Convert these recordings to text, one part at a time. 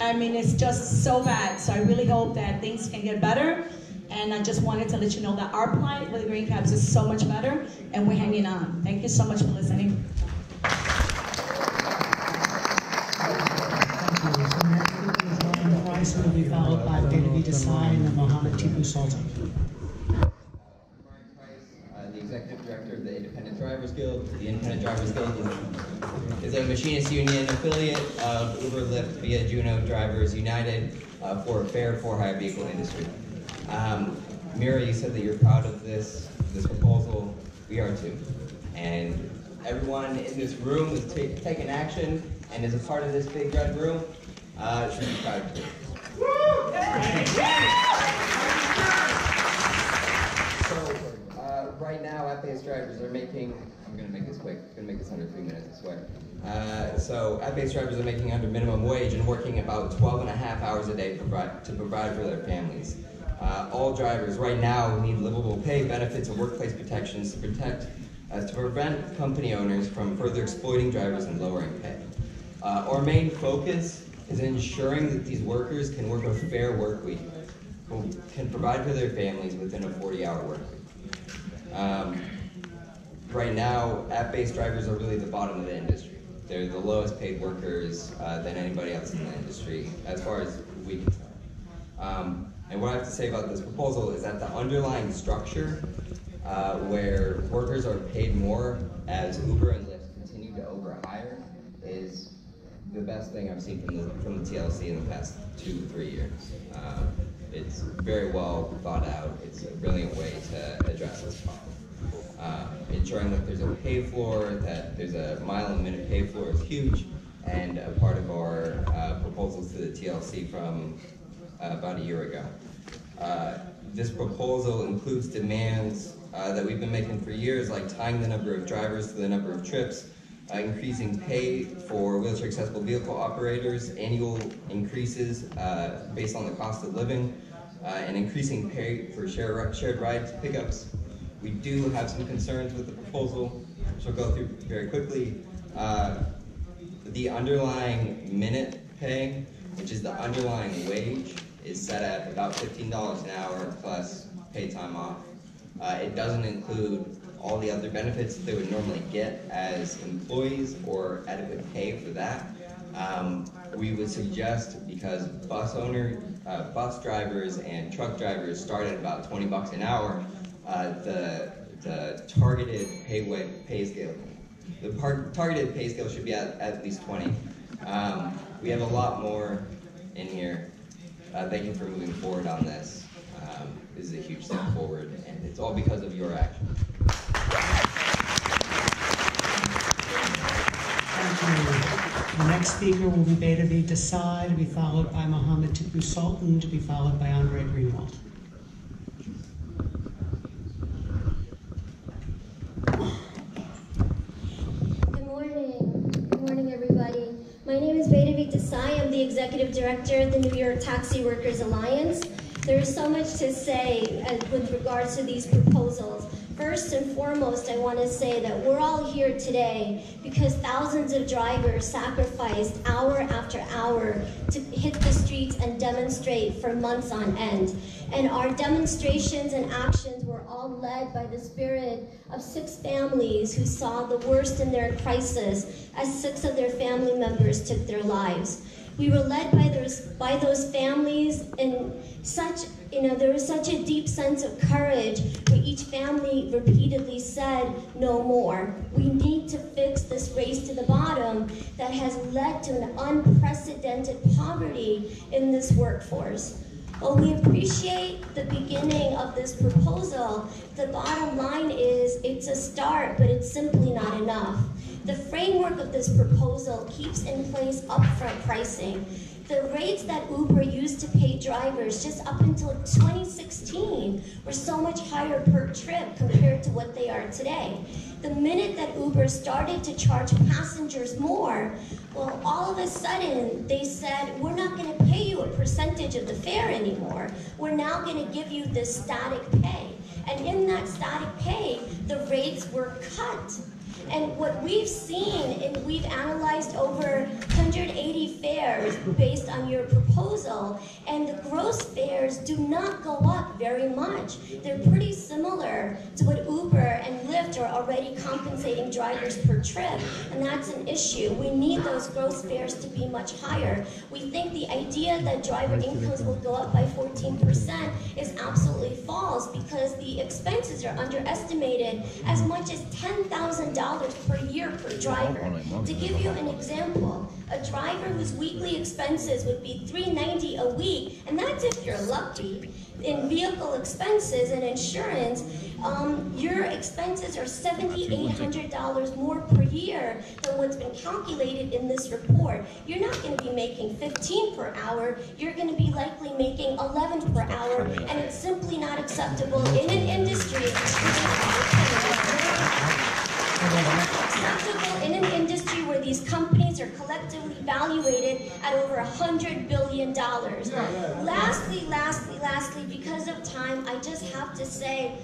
I mean, it's just so bad. So I really hope that things can get better. And I just wanted to let you know that our plight with the green cabs is so much better, and we're hanging on. Thank you so much for listening. Price will be followed by Beta Desai and then Mohammed Tipu Sultan. The Executive Director of the Independent Drivers Guild. The Independent Drivers Guild is a machinist union affiliate of Uber, Lyft, via Juno Drivers United for a fair for-hire vehicle industry. Mira, you said that you're proud of this proposal. We are too. And everyone in this room is taking action and is a part of this big red room should be proud too. So right now, app-based drivers are making, I'm going to make this quick, I'm going to make this under 3 minutes, I swear. So app-based drivers are making under minimum wage and working about 12.5 hours a day to provide for their families. All drivers right now need livable pay, benefits, and workplace protections to prevent company owners from further exploiting drivers and lowering pay. Our main focus is ensuring that these workers can work a fair work week, can provide for their families within a 40-hour work week. Right now, app-based drivers are really the bottom of the industry. They're the lowest paid workers than anybody else in the industry, as far as we can tell. And what I have to say about this proposal is that the underlying structure where workers are paid more as Uber and Lyft continue to overhire is the best thing I've seen from the TLC in the past 2-3 years. It's very well thought out. It's a brilliant way to address this problem. Ensuring that there's a pay floor, that there's a mile and minute pay floor is huge, and a part of our proposals to the TLC from about a year ago. This proposal includes demands that we've been making for years, like tying the number of drivers to the number of trips, increasing pay for wheelchair accessible vehicle operators, annual increases based on the cost of living, and increasing pay for shared ride pickups. We do have some concerns with the proposal, which I'll go through very quickly. The underlying minute pay, which is the underlying wage, is set at about $15 an hour plus paid time off. It doesn't include all the other benefits that they would normally get as employees or adequate pay for that. We would suggest, because bus drivers and truck drivers start at about $20 an hour, the targeted pay scale. The targeted pay scale should be at least 20. We have a lot more in here. Thank you for moving forward on this. This is a huge step forward, and it's all because of your action. Thank you. The next speaker will be Beta Desai, to be followed by Mohammed Tipu Sultan, to be followed by Andre Greenwald. Good morning, everybody. My name is Beta Desai. I'm the Executive Director of the New York Taxi Workers Alliance. There is so much to say with regards to these proposals. First and foremost, I want to say that we're all here today because thousands of drivers sacrificed hour after hour to hit the streets and demonstrate for months on end. And our demonstrations and actions were all led by the spirit of 6 families who saw the worst in their crisis as 6 of their family members took their lives. We were led by those families, and there was such a deep sense of courage where each family repeatedly said, no more. We need to fix this race to the bottom that has led to an unprecedented poverty in this workforce. While we appreciate the beginning of this proposal, the bottom line is it's a start, but it's simply not enough. The framework of this proposal keeps in place upfront pricing. The rates that Uber used to pay drivers just up until 2016 were so much higher per trip compared to what they are today. The minute that Uber started to charge passengers more, well, all of a sudden they said, we're not going to pay you a percentage of the fare anymore. We're now going to give you this static pay. And in that static pay, the rates were cut. And what we've seen, and we've analyzed over 180 fares based on your proposal, and the gross fares do not go up very much. They're pretty similar to what Uber and Lyft are already compensating drivers per trip, and that's an issue. We need those gross fares to be much higher. We think the idea that driver incomes will go up by 14% is absolutely false, because the expenses are underestimated as much as $10,000 per year per driver. To give you an example, a driver whose weekly expenses would be $390 a week, and that's if you're lucky, in vehicle expenses and insurance, your expenses are $7,800 more per year than what's been calculated in this report. You're not going to be making 15 per hour, you're going to be likely making 11 per hour, and it's simply not acceptable in an industry. Acceptable in an industry where these companies are collectively valuated at over $100 billion. Lastly, because of time, I just have to say,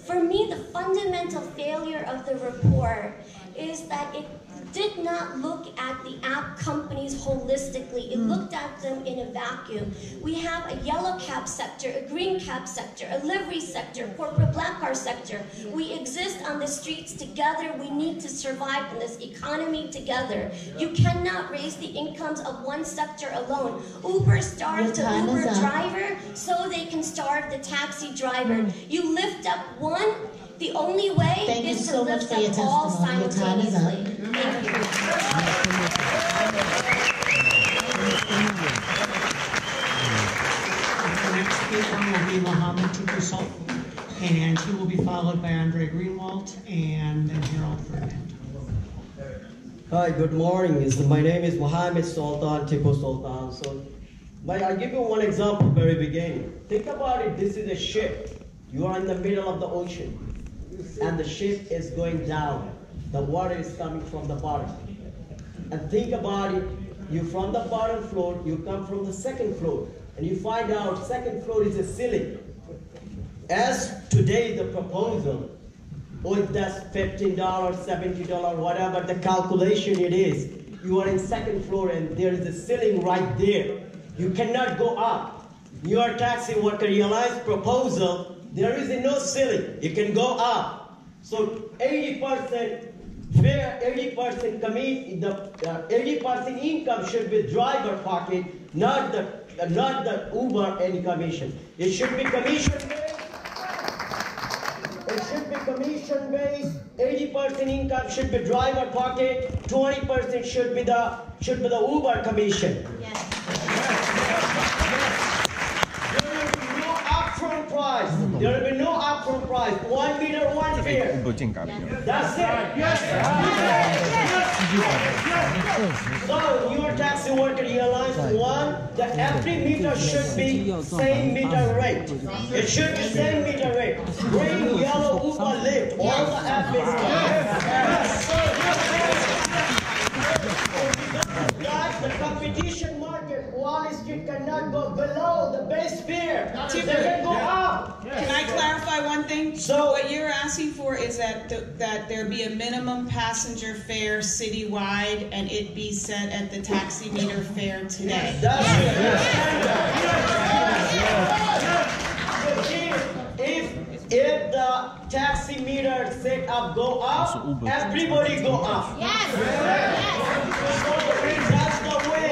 for me, the fundamental failure of the report is that it did not look at the app companies holistically. It looked at them in a vacuum. We have a yellow cab sector, a green cab sector, a livery sector, corporate black car sector. We exist on the streets together. We need to survive in this economy together. You cannot raise the incomes of one sector alone. Uber starved the Uber driver so they can starve the taxi driver. You lift up one, the only way is to lift up all simultaneously. Thank you. The next speaker will be Mohammed Tipu Sultan, and he will be followed by Andre Greenwald and then Harold Ferdinand. Hi, good morning. My name is Mohammed Sultan, Tipu Sultan. So, I'll give you one example very beginning. Think about it, this is a ship. You are in the middle of the ocean, and the ship is going down. The water is coming from the bottom. And think about it, you from the bottom floor, you come from the second floor, and you find out second floor is a ceiling. As today the proposal, that's $15, $70, whatever the calculation it is, you are in second floor and there is a ceiling right there. You cannot go up. Your taxi worker realized proposal, there is no ceiling. You can go up. So 80% fair, 80% commit, the 80% income should be driver pocket, not the Uber any commission. It should be commission based. It should be commission based. 80% income should be driver pocket. 20% should be the Uber commission. Yes. Price. There will be no upfront price. 1 meter, 1 fare. That's it. Yes. So your taxi worker realized that every meter should be same meter rate. It should be same meter rate. Green, yellow, Uber, Lyft, all the app is the competition market, Wall Street cannot go below the base fare. They can go up. Can I clarify one thing? So what you're asking for is that there be a minimum passenger fare citywide and it be set at the taxi meter fare today. That's if the taxi meter set up go up, everybody go up. Yes. That's the way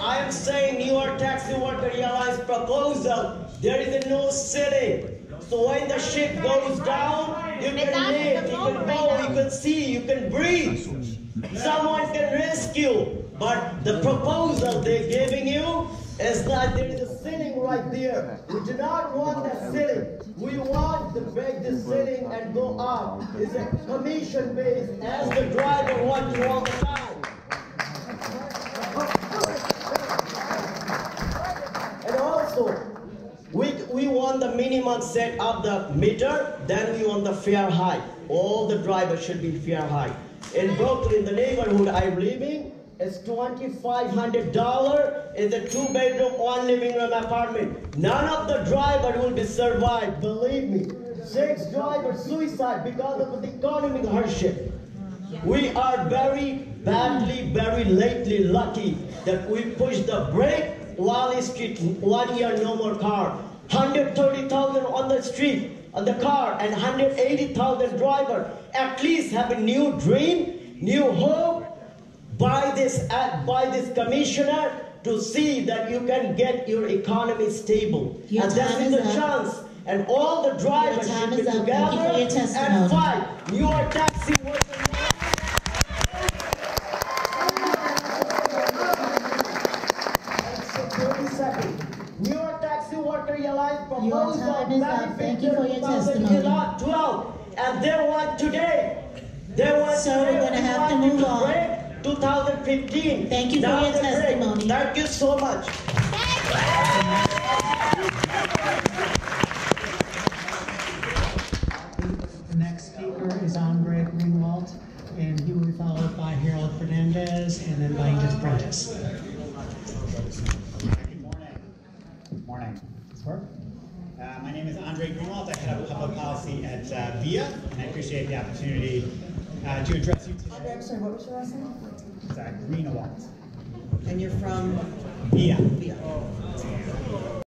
I am saying your taxi worker realized proposal. There is no ceiling. So when the ship goes down, you can live, you can go, you can see, you can breathe. Someone can rescue. But the proposal they're giving you is that there is a ceiling right there. We do not want that ceiling. We want to break the ceiling and go up. It's a commission based as the driver wants all the time. And also, we want the minimum set of the meter, then we want the fare hike. All the drivers should be fare hike. In Brooklyn, the neighborhood I live in, it's $2,500. It's a 2-bedroom, 1 living room apartment. None of the driver will be survived, believe me. 6 drivers suicide because of the economic hardship. We are very badly, very lately lucky that we pushed the brake while it's street 1 year no more car. 130,000 on the street, on the car, and 180,000 driver. At least have a new dream, new hope by this commissioner to see that you can get your economy stable. And that is the chance. And all the drivers should be together and fight. You are taxi workers. New York Taxi Worker Alliance proposed Thank you for your testimony. 12, and they want today. They want so we're going to have to move on. 2015. Thank you for your testimony. Thank you so much. The next speaker is Andre Greenwald, and he will be followed by Harold Fernandez and then by Edith Prentice. Good morning. Does this work? My name is Andre Greenwald. I head up public policy at VIA, and I appreciate the opportunity to address you today. Andre, I'm sorry, what was your last name? Greenwald. And you're from? VIA. VIA.